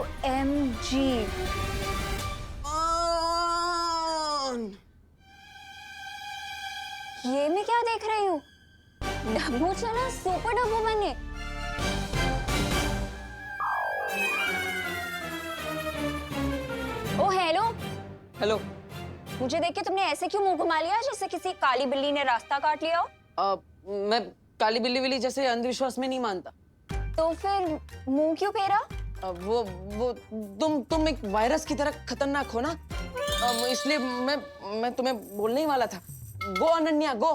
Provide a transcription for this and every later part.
OMG। ये मैं क्या देख रही हूँ? डब्बू चला सुपर डब्बू बने। ओ हेलो। हेलो। मुझे देख के तुमने ऐसे क्यों मुंह घुमा लिया जैसे किसी काली बिल्ली ने रास्ता काट लिया हो? मैं काली बिल्ली विल्ली जैसे अंधविश्वास में नहीं मानता। तो फिर मुंह क्यों फेरा? वो तुम एक वायरस की तरह खतरनाक हो ना, इसलिए मैं तुम्हें बोलने ही वाला था। गो अनन्या गो,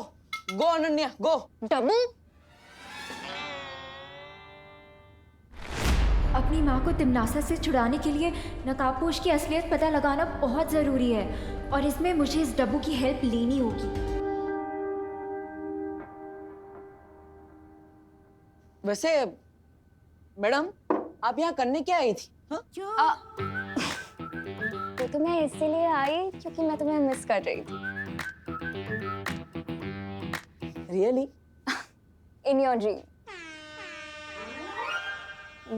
गो अनन्या गो। डब्बू, अपनी माँ को तिमनासा से छुड़ाने के लिए नकाबपोश की असलियत पता लगाना बहुत ज़रूरी है और इसमें मुझे इस डब्बू की हेल्प लेनी होगी। वैसे मैडम, आप यहाँ करने क्या आई थी? हाँ? तो मैं इसीलिए आई क्योंकि मैं तुम्हें मिस कर रही थी। रियली? In your dream.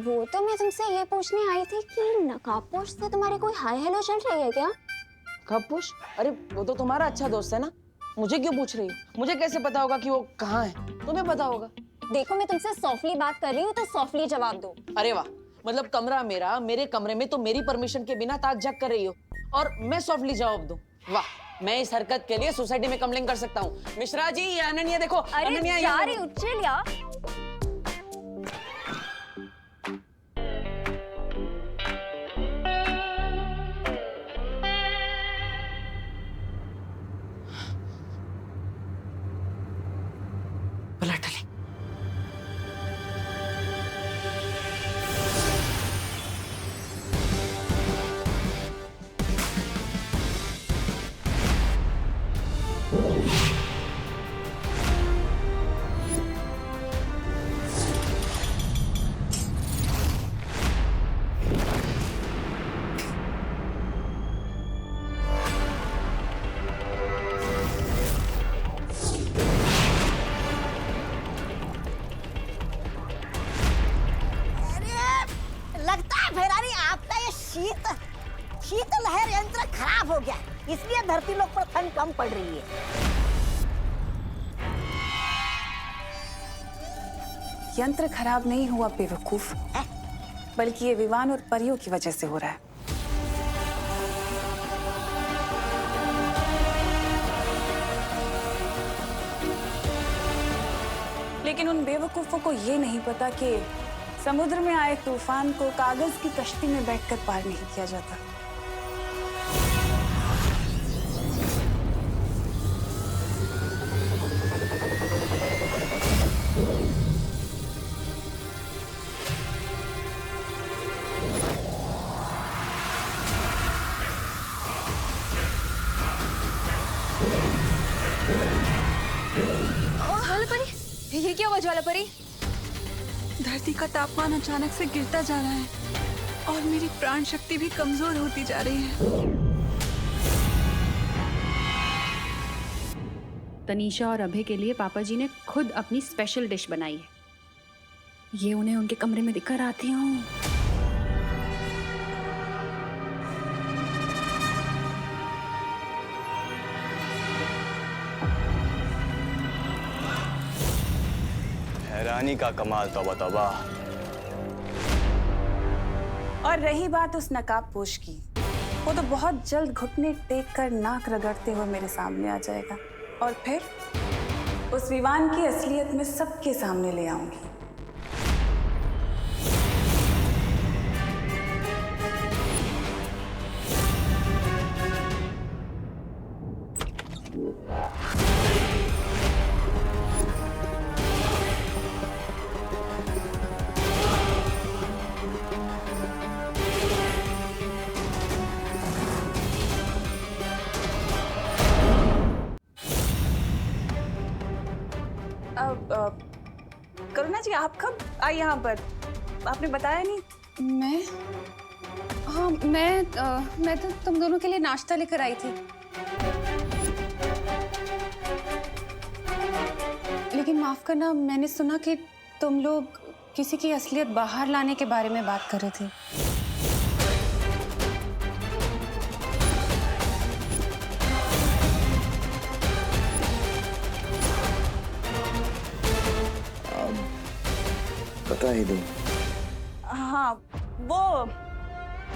वो तो मैं तुमसे ये पूछने आई थी कि नकाबपोश से तुम्हारी कोई हाय हेलो चल रही है क्या? नकाबपोश? अरे वो तो तुम्हारा अच्छा दोस्त है ना, मुझे क्यों पूछ रही हो? मुझे कैसे पता होगा कि वो कहाँ है? तुम्हें पता होगा। देखो, मैं तुमसे सॉफ्टली बात कर रही हूँ तो सॉफ्टली जवाब दो। अरे वाह, मतलब कमरा मेरा, मेरे कमरे में तो मेरी परमिशन के बिना ताक झाक कर रही हो और मैं सॉफ्टली जवाब दूं? वाह, मैं इस हरकत के लिए सोसाइटी में कंप्लेन कर सकता हूँ। मिश्रा जी, ये अनन्या देखो। अरे अनन्या जा रही हूँ, चिल यार। पलट ली। लगता है फेरारी आपका ये शीत लहर यंत्र खराब हो गया, इसलिए धरती लोक पर ठंड कम पड़ रही है। यंत्र खराब नहीं हुआ बेवकूफ, बल्कि ये विवान और परियों की वजह से हो रहा है। लेकिन उन बेवकूफों को ये नहीं पता कि समुद्र में आए तूफान को कागज की कश्ती में बैठकर पार नहीं किया जाता। ज्वालापरी, ये क्या हुआ ज्वालापरी? धरती का तापमान अचानक से गिरता जा रहा है और मेरी प्राण शक्ति भी कमजोर होती जा रही है। तनीषा और अभय के लिए पापा जी ने खुद अपनी स्पेशल डिश बनाई है। ये उन्हें उनके कमरे में दिखकर आती हूँ। हैरानी का कमाल, तौबा तौबा। और रही बात उस नकाबपोश की, वो तो बहुत जल्द घुटने टेक कर नाक रगड़ते हुए मेरे सामने आ जाएगा और फिर उस विवान की असलियत में सबके सामने ले आऊंगी। करुणा जी, आप कब आई यहाँ पर? आपने बताया नहीं। मैं मैं तो तुम दोनों के लिए नाश्ता लेकर आई थी, लेकिन माफ करना, मैंने सुना कि तुम लोग किसी की असलियत बाहर लाने के बारे में बात कर रहे थे। बता ही दूं। हाँ, वो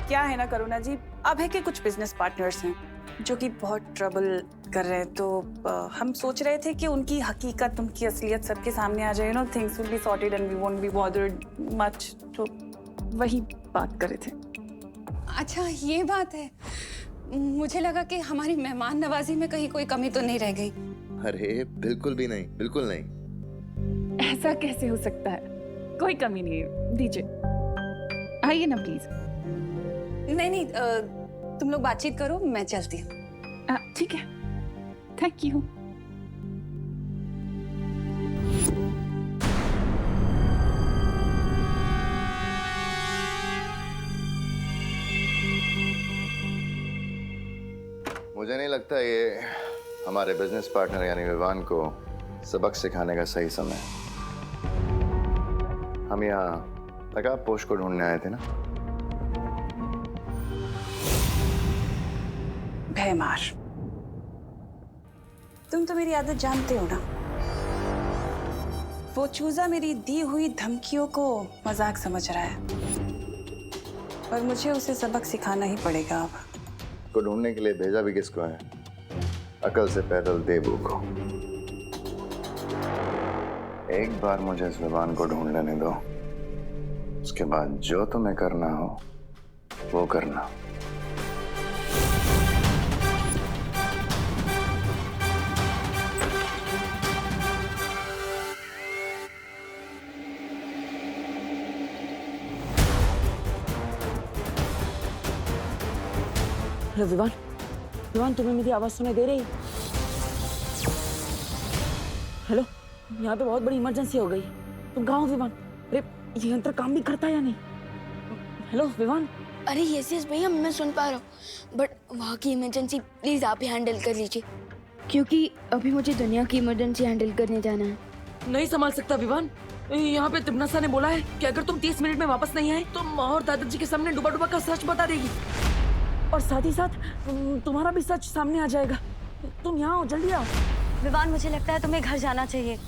क्या है ना करुणा जी, अभय के कुछ बिजनेस पार्टनर्स हैं जो कि बहुत ट्रबल कर रहे हैं, तो हम सोच रहे थे कि उनकी हकीकत, उनकी असलियत सबके सामने आ जाए, things will be sorted and we won't be bothered much, तो वही बात कर रहे थे। अच्छा ये बात है, मुझे लगा कि हमारी मेहमान नवाजी में कहीं कोई कमी तो नहीं रह गई। अरे बिल्कुल भी नहीं, बिल्कुल नहीं। ऐसा कैसे हो सकता है? कोई कमी नहीं है, दीजिए, आइए ना प्लीज। नहीं, तुम लोग बातचीत करो, मैं चलती हूँ। ठीक है, थैंक यू। मुझे नहीं लगता ये हमारे बिजनेस पार्टनर यानी विवान को सबक सिखाने का सही समय है। हम यहाँ नकाब पोश को ढूंढने आए थे ना। भयमार, तुम तो मेरी आदत जानते हो ना। वो चूजा मेरी दी हुई धमकियों को मजाक समझ रहा है और मुझे उसे सबक सिखाना ही पड़ेगा अब। को ढूंढने के लिए भेजा भी किसको है? अकल से पैदल देबू को। एक बार मुझे इस विवान को ढूंढ लेने दो, उसके बाद जो तुम्हें करना हो वो करना। हेलो विवान, विवान तुम्हें मेरी आवाज सुनाई दे रही? हेलो, यहाँ पे बहुत बड़ी इमरजेंसी हो गई। तुम कहाँ हो विवान? अरे ये यंत्र काम भी करता है या नहीं? हेलो विवान। अरे यस भैया, मैं सुन पा रहा हूँ, बट वहाँ की इमरजेंसी प्लीज आप ही हैंडल कर लीजिए, क्योंकि अभी मुझे दुनिया की इमरजेंसी हैंडल करने जाना है। नहीं संभाल सकता विवान। यहाँ पे तिमनासा ने बोला है कि अगर तुम 30 मिनट में वापस नहीं आए तो माँ और दादाजी के सामने डूबा डूबा का सच बता देगी, और साथ ही साथ तुम्हारा भी सच सामने आ जाएगा। तुम यहाँ आओ, जल्दी आओ। विवान, मुझे लगता है तुम्हें घर जाना चाहिए।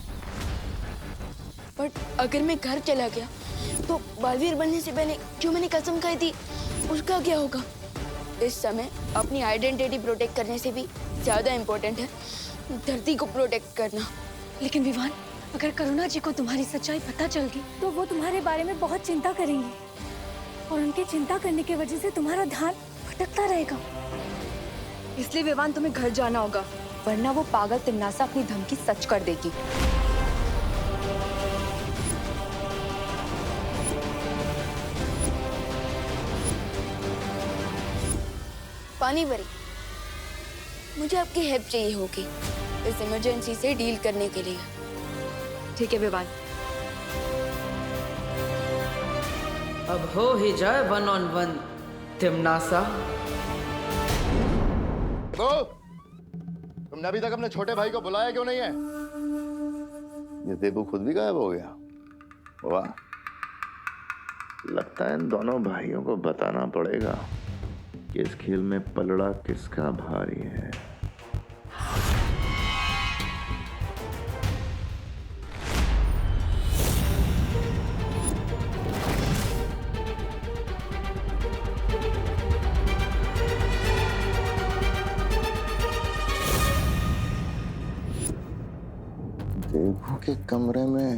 बट अगर मैं घर चला गया तो बालवीर बनने से पहले जो मैंने कसम खाई थी उसका क्या होगा? इस समय अपनी आइडेंटिटी प्रोटेक्ट करने से भी ज्यादा इम्पोर्टेंट है धरती को प्रोटेक्ट करना। लेकिन विवान, अगर करुणा जी को तुम्हारी सच्चाई पता चल गई तो वो तुम्हारे बारे में बहुत चिंता करेंगी और उनकी चिंता करने की वजह से तुम्हारा ध्यान भटकता रहेगा। इसलिए विवान, तुम्हें घर जाना होगा, वरना वो पागल तिमनासा अपनी धमकी सच कर देगी। पानी भरी, मुझे आपकी हेल्प चाहिए होगी इस इमरजेंसी से डील करने के लिए। ठीक है विवान। अब हो ही जाए 1-on-1 तिमनासा। तो तुमने अभी तक अपने छोटे भाई को बुलाया क्यों नहीं है? ये देबू खुद भी गायब हो गया। वाह, लगता है इन दोनों भाइयों को बताना पड़ेगा कि इस खेल में पलड़ा किसका भारी है। देबू के कमरे में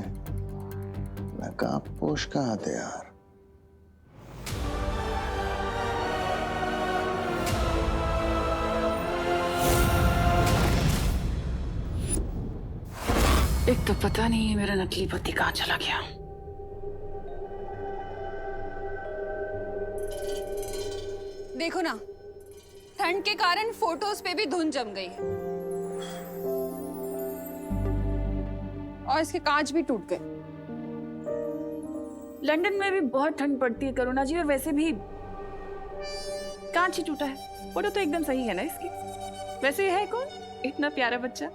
नकाबपोश कहाँ थे यार? एक तो पता नहीं है मेरा नकली पति कहाँ चला गया। देखो ना, ठंड के कारण फोटोज पे भी धुंध जम गई है और इसके कांच भी टूट गए। लंदन में भी बहुत ठंड पड़ती है करुणा जी, और वैसे भी कांच ही टूटा है। फोटो तो एकदम सही है ना इसकी। वैसे ये है कौन इतना प्यारा बच्चा?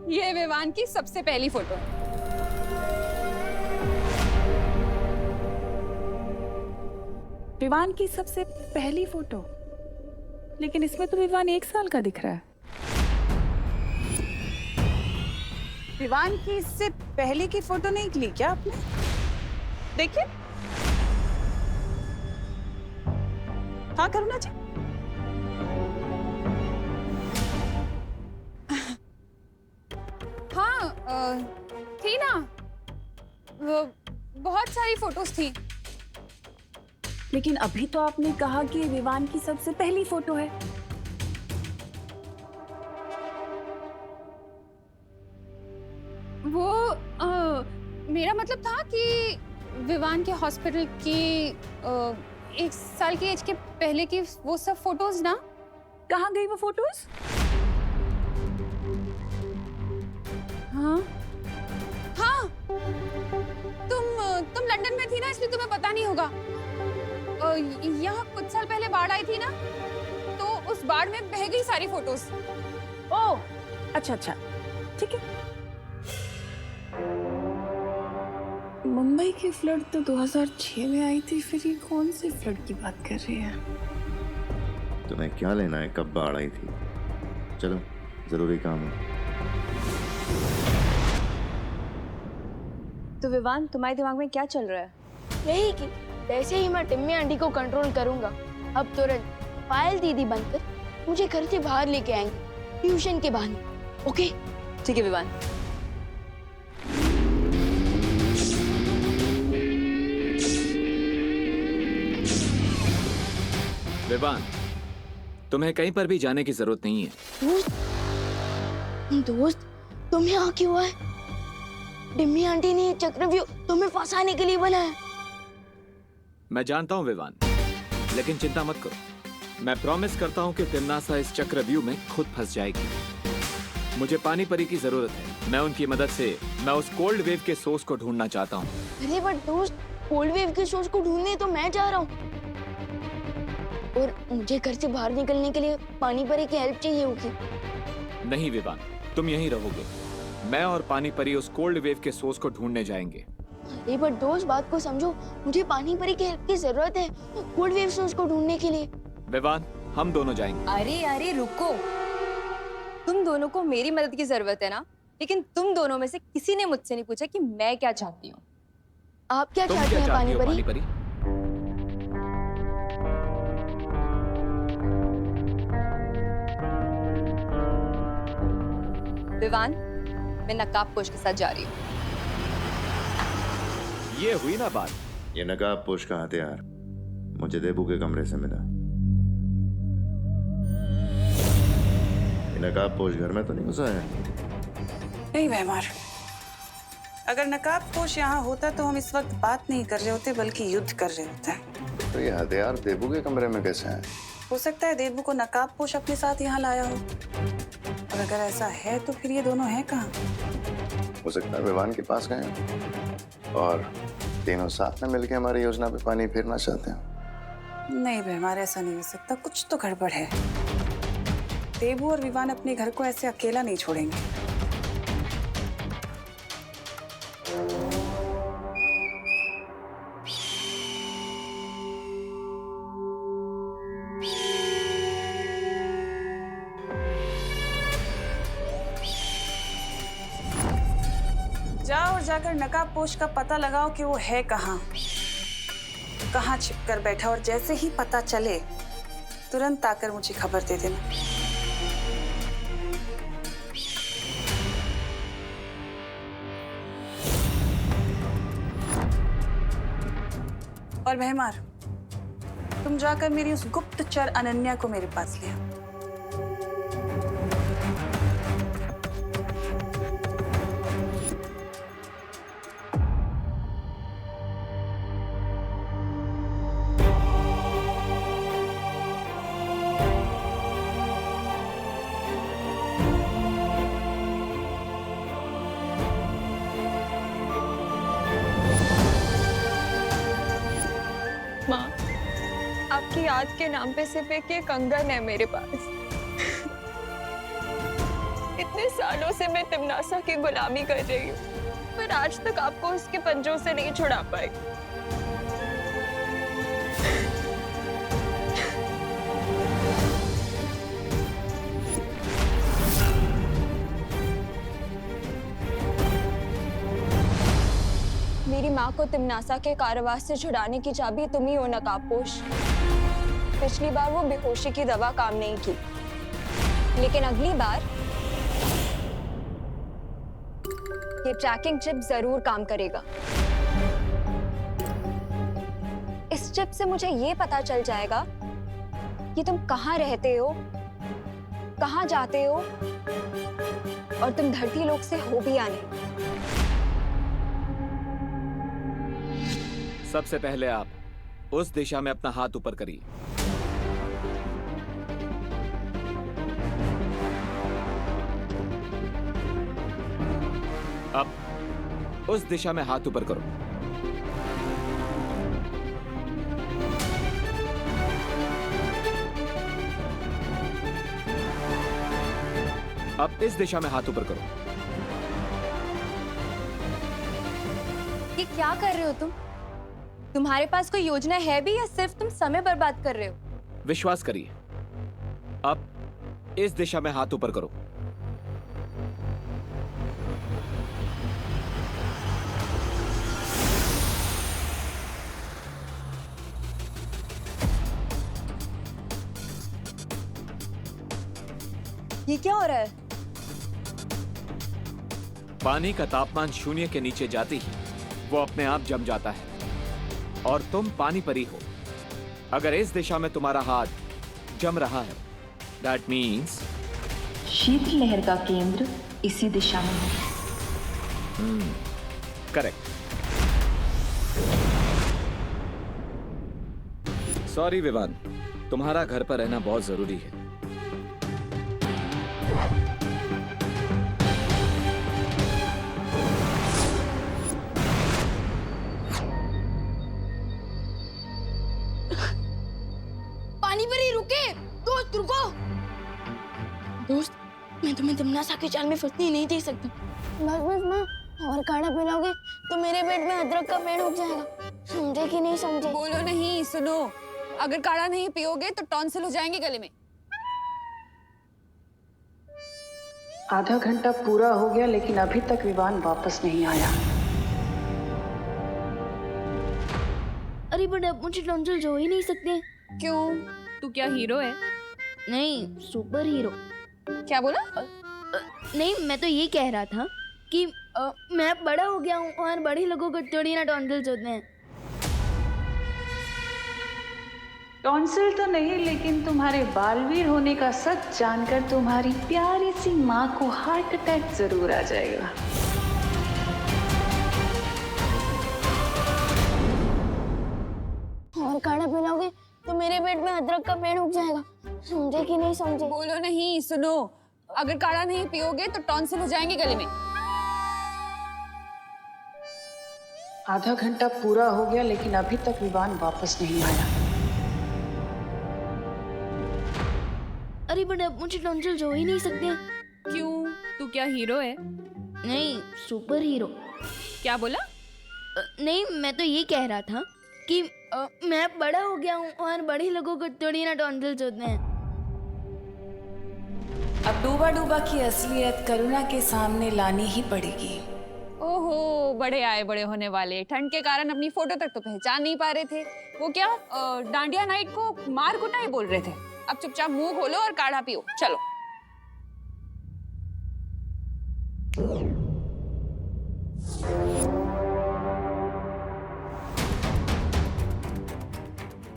ये विवान की सबसे पहली फोटो है। विवान की सबसे पहली फोटो, लेकिन इसमें तो विवान 1 साल का दिख रहा है। विवान की इससे पहले की फोटो नहीं ली क्या आपने? देखिए। हाँ करुणा जी। हाँ थी ना, वो बहुत सारी फोटोज थी। लेकिन अभी तो आपने कहा कि विवान की सबसे पहली फोटो है। वो मेरा मतलब था कि विवान के हॉस्पिटल की 1 साल की एज के पहले की वो सब फोटोज ना। कहाँ गई वो फोटोज? हाँ हाँ, तुम लंदन में थी ना, इसलिए तुम्हें पता नहीं होगा। यहाँ कुछ साल पहले बाढ़ आई थी ना, तो उस बाढ़ में बह गई सारी फोटोज। ओह अच्छा अच्छा, ठीक है। मुंबई की फ्लड तो 2006 में आई थी, फिर ये कौन सी फ्लड की बात कर रही है? तुम्हें क्या लेना है कब बाढ़ आई थी? चलो, जरूरी काम है। तो विवान, तुम्हारे दिमाग में क्या चल रहा है? यही कि जैसे ही मैं टिम्मी आंटी को कंट्रोल करूंगा, अब तुरंत पायल दीदी बनकर मुझे घर से बाहर लेके आएंगे ट्यूशन के बहाने। ओके? ठीक है विवान। विवान, तुम्हें कहीं पर भी जाने की जरूरत नहीं है। दोस्त, तुम्हें यहाँ क्यों आए? टिम्मी आंटी ने ये चक्रव्यूह तुम्हें फंसाने के लिए बनाया। मैं जानता हूँ विवान, लेकिन चिंता मत करो। मैं प्रॉमिस करता हूँ कि तिमनासा इस चक्रव्यूह में खुद फंस जाएगी। मुझे पानी परी की जरूरत है। मैं उनकी मदद से मैं उस कोल्ड वेव के सोर्स को ढूंढना चाहता हूँ। अरे बट दोस्त, कोल्ड वेव के सोर्स को ढूंढने तो मैं जा रहा हूँ, और मुझे घर से बाहर निकलने के लिए पानी परी की हेल्प चाहिए होगी। नहीं विवान, तुम यहीं रहोगे। मैं और पानी परी उस कोल्ड वेव के सोर्स को ढूंढने जाएंगे। अरे बट दोस्त, बात को समझो, मुझे पानी परी की हेल्प की जरूरत है कोल्ड वेव सोर्स को ढूंढने के लिए। विवान, हम दोनों जाएंगे। अरे अरे रुको, तुम दोनों को मेरी मदद की जरूरत है ना, लेकिन तुम दोनों में से किसी ने मुझसे नहीं पूछा कि मैं क्या चाहती हूँ। आप क्या तुम चाहते क्या हैं चाहती हो पानी पानी परी? परी? विवान, मैं नकाबपोश के साथ जा रही हूँ। ये हुई ना बात। ये नकाबपोश का हथियार मुझे देबू के कमरे से मिला। ये नकाबपोश घर में तो नहीं घुसा है? नहीं व्यवहार, अगर नकाबपोश यहाँ होता तो हम इस वक्त बात नहीं कर रहे होते, बल्कि युद्ध कर रहे होते। तो ये हथियार देबू के कमरे में कैसे है? हो सकता है देबू को नकाबपोश अपने साथ यहाँ लाया हो, और अगर ऐसा है तो फिर ये दोनों हैं कहाँ? हो सकता है विवान के पास गए हैं और तीनों साथ में मिलके हमारी योजना पे पानी फेरना चाहते हैं। नहीं व्यवहार, ऐसा नहीं हो सकता, कुछ तो गड़बड़ है। देबू और विवान अपने घर को ऐसे अकेला नहीं छोड़ेंगे। जाओ और जाकर नकाबपोश का पता लगाओ कि वो है कहाँ छिप कर बैठा, और जैसे ही पता चले तुरंत आकर मुझे खबर दे देना। और भैमार, तुम जाकर मेरी उस गुप्तचर अनन्या को मेरे पास ले आओ। माँ, आपकी याद के नाम पे सिर्फ एक ये कंगन है मेरे पास। इतने सालों से मैं तिमनासा की गुलामी कर रही हूँ, पर आज तक आपको उसके पंजों से नहीं छुड़ा पाई। माँ को तिमनासा के कारावास से छुड़ाने की चाबी तुम ही हो नकाबपोश। पिछली बार वो बेहोशी की दवा काम नहीं की, लेकिन अगली बार ये ट्रैकिंग चिप जरूर काम करेगा। इस चिप से मुझे ये पता चल जाएगा कि तुम कहाँ रहते हो, कहाँ जाते हो, और तुम धरती लोक से हो भी या नहीं। सबसे पहले आप उस दिशा में अपना हाथ ऊपर करिए। अब उस दिशा में हाथ ऊपर करो। अब इस दिशा में हाथ ऊपर करो। ये क्या कर रहे हो तुम? तुम्हारे पास कोई योजना है भी या सिर्फ तुम समय बर्बाद कर रहे हो? विश्वास करिए, अब इस दिशा में हाथ ऊपर करो। ये क्या हो रहा है? पानी का तापमान शून्य के नीचे जाते ही वो अपने आप जम जाता है और तुम पानी परी हो। अगर इस दिशा में तुम्हारा हाथ जम रहा है, दैट मीन्स शीतलहर का केंद्र इसी दिशा में है। करेक्ट। सॉरी विवान, तुम्हारा घर पर रहना बहुत जरूरी है। पानी पर ही रुके। दोस्त रुको। दोस्त, मैं तुम्हें तिमनासा की चाल में फंसने नहीं दे सकता। बस माँ, और काढ़ा पिलाओगे तो मेरे पेट में अदरक का पेड़ उग जाएगा। समझे कि नहीं समझे? बोलो नहीं, सुनो। अगर काढ़ा नहीं पियोगे तो टॉन्सिल हो जाएंगे गले में। आधा घंटा पूरा हो गया लेकिन अभी तक विवान वापस नहीं आया। अरे बट अब मुझे टॉन्सिल हो ही नहीं सकते। क्यों? तू क्या हीरो है? नहीं, सुपर हीरो। क्या बोला? नहीं, मैं तो ये कह रहा था कि मैं बड़ा हो गया हूँ और बड़े लोगों को थोड़ी ना टॉन्सिल्स होते हैं। टॉन्सिल तो नहीं, लेकिन तुम्हारे बालवीर होने का सच जानकर तुम्हारी प्यारी सी माँ को हार्ट अटैक जरूर आ जाएगा। और काढ़ा पिलाओगे तो मेरे पेट में अदरक का पेड़ उग जाएगा। समझे कि नहीं समझे? बोलो नहीं, सुनो। अगर काढ़ा नहीं पियोगे तो टॉन्सिल हो जाएंगे गले में। आधा घंटा पूरा हो गया लेकिन अभी तक विवान वापस नहीं आया। अरे बट अब मुझे टॉन्सिल्स हो ही नहीं सकते। क्यों? तू क्या हीरो है? नहीं, सुपर हीरो। क्या बोला? नहीं, मैं तो ये कह रहा था कि मैं बड़ा हो गया हूँ और बड़े लोगों को थोड़ी ना टॉन्सिल्स होते हैं। अब डूबा डूबा की असलियत करुणा के सामने लानी ही पड़ेगी। ओहो, बड़े आए बड़े होने वाले। ठंड के कारण अपनी फोटो तक तो पहचान नहीं पा रहे थे। वो क्या डांडिया नाइट को मार कुटाई बोल रहे थे। अब चुपचाप मुंह खोलो और काढ़ा पियो। चलो।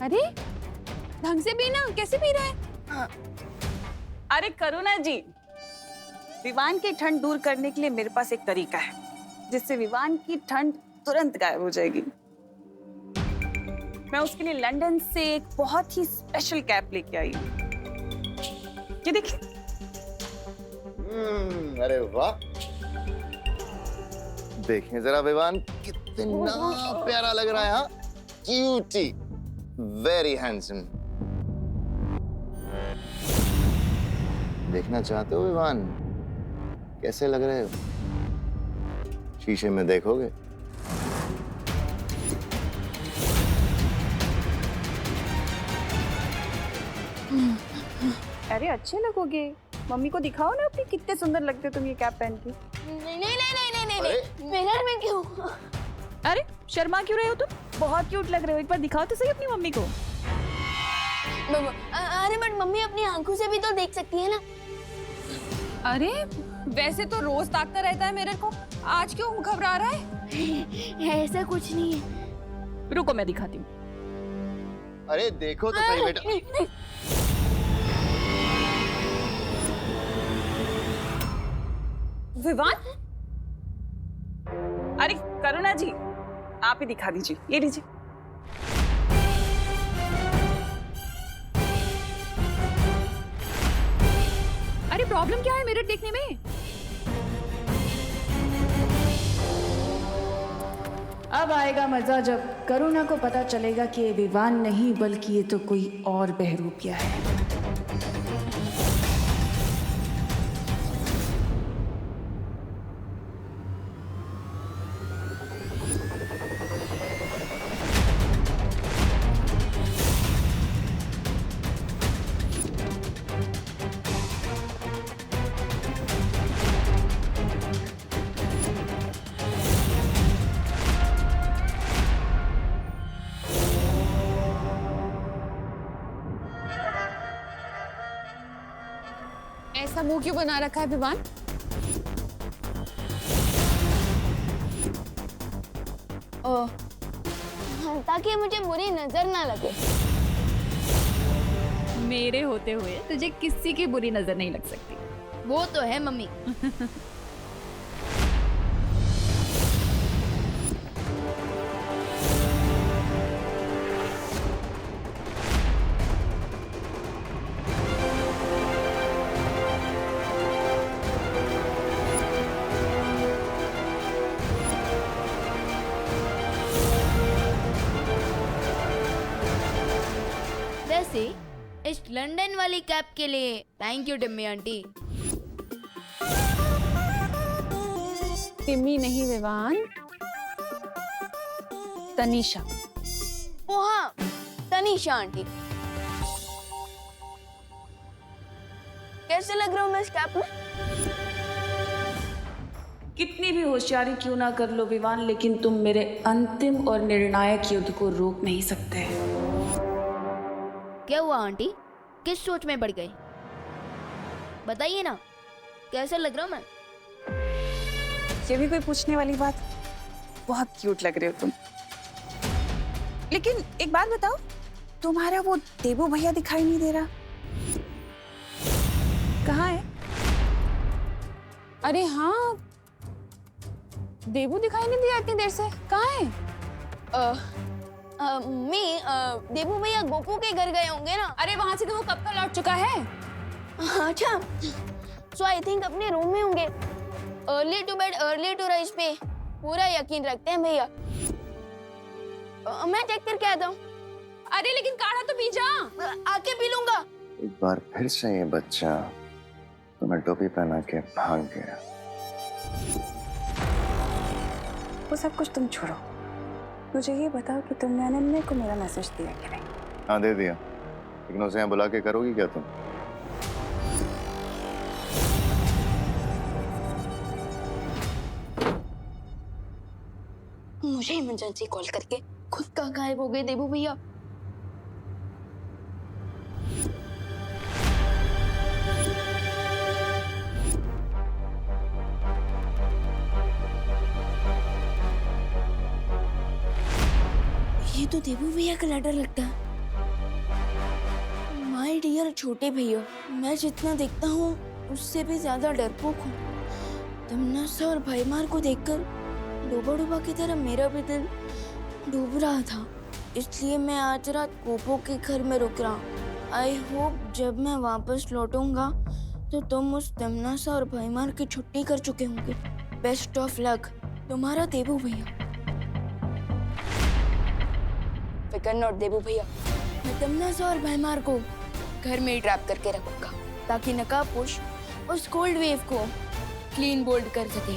अरे ढंग से पीना, कैसे पी रहे हैं? अरे करुणा जी, विवान की ठंड दूर करने के लिए मेरे पास एक तरीका है जिससे विवान की ठंड तुरंत गायब हो जाएगी। मैं उसके लिए लंदन से एक बहुत ही स्पेशल कैप लेके आई हूँ। ये देखिए। अरे वाह, देखें जरा विवान कितना प्यारा लग रहा है। हाँ, क्यूटी, वेरी हैंडसम। देखना चाहते हो विवान कैसे लग रहे हो? शीशे में देखोगे? अरे अच्छे लगोगे। मम्मी को दिखाओ ना अपनी, कितने सुंदर लगते हो तुम ये कैप पहन के। नहीं नहीं नहीं नहीं नहीं, नहीं। मिरर में क्यों? अरे शर्मा क्यों रहे हो तुम? बहुत क्यूट लग रहे हो, एक बार दिखाओ तो सही अपनी मम्मी को। अरे बट मम्मी अपनी आंखों से भी तो देख सकती है ना। अरे वैसे तो रोज ताकता रहता है मेरे को, आज क्यों घबरा रहा है? ऐसा कुछ नहीं है। रुको मैं दिखाती हूँ। अरे देखो तो सही बेटा। विवान, अरे करुणा जी, आप ही दिखा दीजिए, ये लीजिए। अरे प्रॉब्लम क्या है मेरे देखने में? अब आएगा मजा जब करुणा को पता चलेगा कि ये विवान नहीं बल्कि ये तो कोई और बहरूपिया है। ऐसा मुंह क्यों बना रखा है विवान? ताकि मुझे बुरी नजर ना लगे। मेरे होते हुए तुझे किसी की बुरी नजर नहीं लग सकती। वो तो है मम्मी। वैसे इस लंदन वाली कैप के लिए thank you Timmy aunty. Timmy नहीं विवान, तनीषा। ओ हाँ, तनीषा आंटी। कैसे लग रहा हूँ मैं इस कैप में? कितनी भी होशियारी क्यों ना कर लो विवान, लेकिन तुम मेरे अंतिम और निर्णायक युद्ध को रोक नहीं सकते। क्या हुआ आंटी? किस सोच में पड़ गई? बताइए ना, कैसा लग रहा हूँ मैं? ये भी कोई पूछने वाली बात? बहुत क्यूट लग रहे हो तुम। लेकिन एक बात बताओ, तुम्हारा वो देबू भैया दिखाई नहीं दे रहा, कहाँ है? अरे हाँ, देबू दिखाई नहीं दिया इतनी देर से, कहाँ है? देबू भैया गोकू के घर गए होंगे ना। अरे वहां से तो वो कब का लौट चुका है। अच्छा, सो आई थिंक अपने रूम में होंगे। Early to bed early to rise पे पूरा यकीन रखते हैं भैया। मैं चेक करके आता हूँ। अरे लेकिन काढ़ा तो पी जा। आके पी लूंगा। एक बार फिर से ये बच्चा तुम्हें टोपी पहना के भाग गया। वो सब कुछ तुम छोड़ो, मुझे ये बताओ कि तुमने अनन्या को मेरा मैसेज दिया कि नहीं? हाँ दे दिया, लेकिन उसे यहाँ बुला के करोगी क्या तुम? मुझे इमरजेंसी कॉल करके खुद का गायब हो गए देबू भैया। ये तो देबू भैया का लेटर लगता है। माय डियर छोटे भैया, मैं जितना देखता हूँ उससे भी ज्यादा डरपोक हूँ। तमन्ना और भाईमार को देखकर डूबा डूबा की तरह मेरा भी दिल डूब रहा था, इसलिए मैं आज रात कोपो के घर में रुक रहा हूँ। आई होप जब मैं वापस लौटूंगा तो तुम उस तमन्ना और भाईमार की छुट्टी कर चुके होंगे। बेस्ट ऑफ लक, तुम्हारा देबू भैया। फिकर नॉट देबू भैया, मैं तमन्ना और भाईमार को घर में ही ट्रैप करके रखूंगा ताकि नकाबपोश उस कोल्ड वेव को क्लीन बोल्ड कर सके।